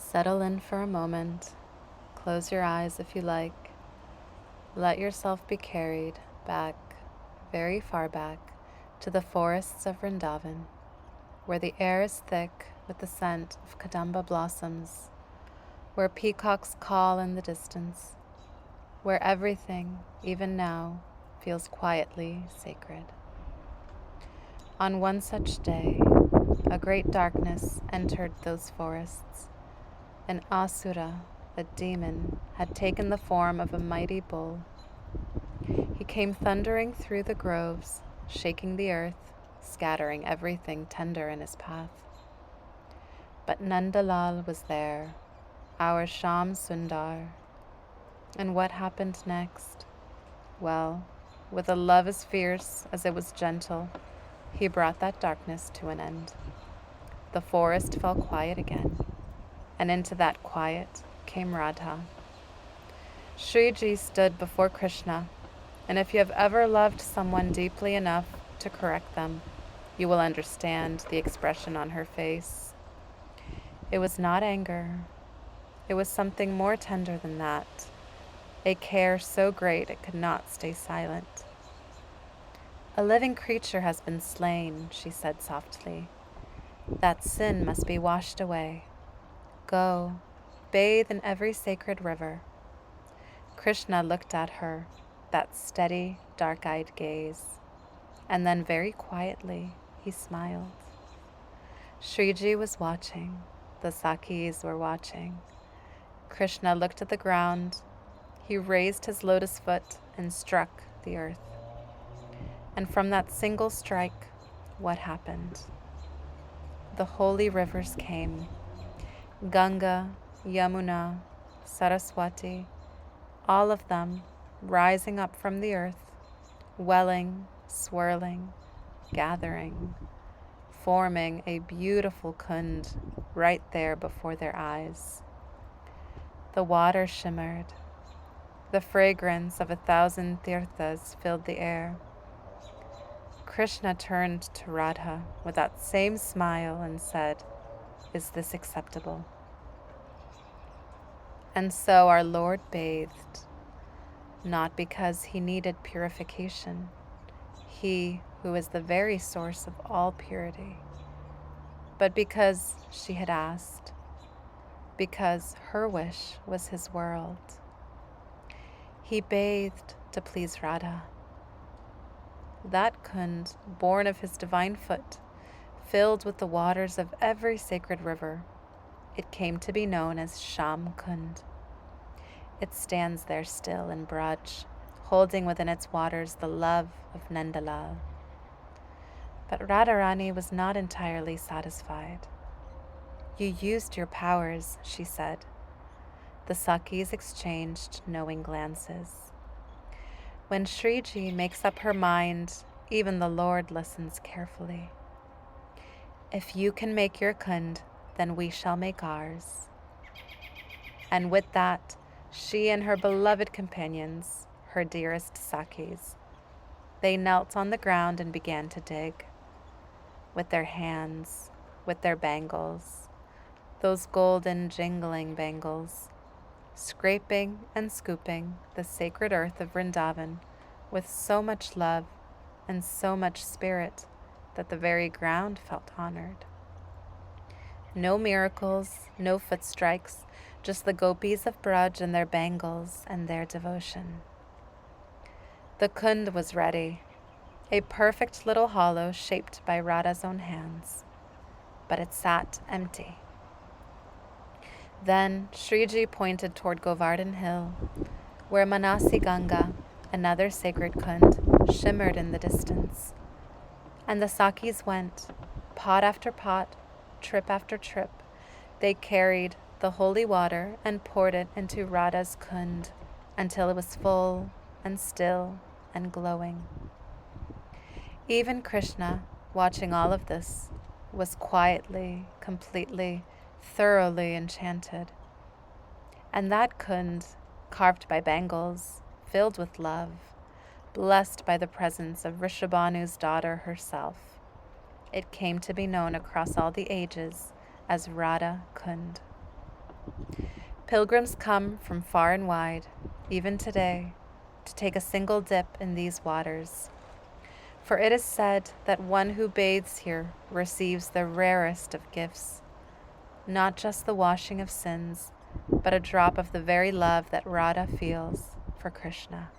Settle in for a moment. Close your eyes if you like. Let yourself be carried back, very far back, to the forests of Vrindavan, where the air is thick with the scent of kuṇḍaṃ blossoms, where peacocks call in the distance, where everything, even now, feels quietly sacred. On one such day, a great darkness entered those forests. An asura, a demon, had taken the form of a mighty bull. He came thundering through the groves, shaking the earth, scattering everything tender in his path. But Nandalal was there, our Shyam Sundar. And what happened next? Well, with a love as fierce as it was gentle, he brought that darkness to an end. The forest fell quiet again, and into that quiet came Radha. Shriji stood before Krishna, and if you have ever loved someone deeply enough to correct them, you will understand the expression on her face. It was not anger. It was something more tender than that, a care so great it could not stay silent. "A living creature has been slain," she said softly. "That sin must be washed away. Go, bathe in every sacred river." Krishna looked at her, that steady, dark-eyed gaze, and then very quietly he smiled. Shriji was watching. The Sakis were watching. Krishna looked at the ground. He raised his lotus foot and struck the earth. And from that single strike, what happened? The holy rivers came. Ganga, Yamuna, Saraswati, all of them rising up from the earth, welling, swirling, gathering, forming a beautiful kund right there before their eyes. The water shimmered. The fragrance of 1,000 tirthas filled the air. Krishna turned to Radha with that same smile and said, "Is this acceptable?" And so our Lord bathed, not because he needed purification, he who is the very source of all purity, but because she had asked, because her wish was his world. He bathed to please Radha. That kund, born of his divine foot, filled with the waters of every sacred river, it came to be known as Shyam Kund. It stands there still in Braj, holding within its waters the love of Nandalal. But Radha Rani was not entirely satisfied. "You used your powers," she said. The Sakis exchanged knowing glances. When Shriji makes up her mind, even the Lord listens carefully. "If you can make your kund, then we shall make ours." And with that, she and her beloved companions, her dearest Sakis, they knelt on the ground and began to dig. With their hands, with their bangles, those golden jingling bangles, scraping and scooping the sacred earth of Vrindavan with so much love and so much spirit that the very ground felt honored. No miracles, no foot strikes, just the Gopis of Braj and their bangles and their devotion. The kund was ready, a perfect little hollow shaped by Radha's own hands, but it sat empty. Then Shriji pointed toward Govardhan Hill, where Manasi Ganga, another sacred kund, shimmered in the distance. And the Sakis went, pot after pot, trip after trip. They carried the holy water and poured it into Radha's kund until it was full and still and glowing. Even Krishna, watching all of this, was quietly, completely, thoroughly enchanted. And that kund, carved by bangles, filled with love, blessed by the presence of Rishabhanu's daughter herself, it came to be known across all the ages as Radha Kund. Pilgrims come from far and wide, even today, to take a single dip in these waters. For it is said that one who bathes here receives the rarest of gifts, not just the washing of sins, but a drop of the very love that Radha feels for Krishna.